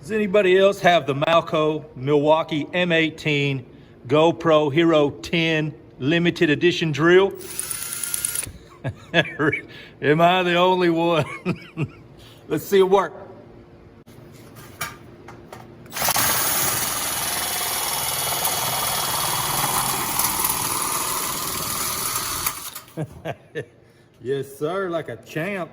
Does anybody else have the Malco Milwaukee M18 GoPro Hero 10 limited edition drill? Am I the only one? Let's see it work. Yes, sir, like a champ.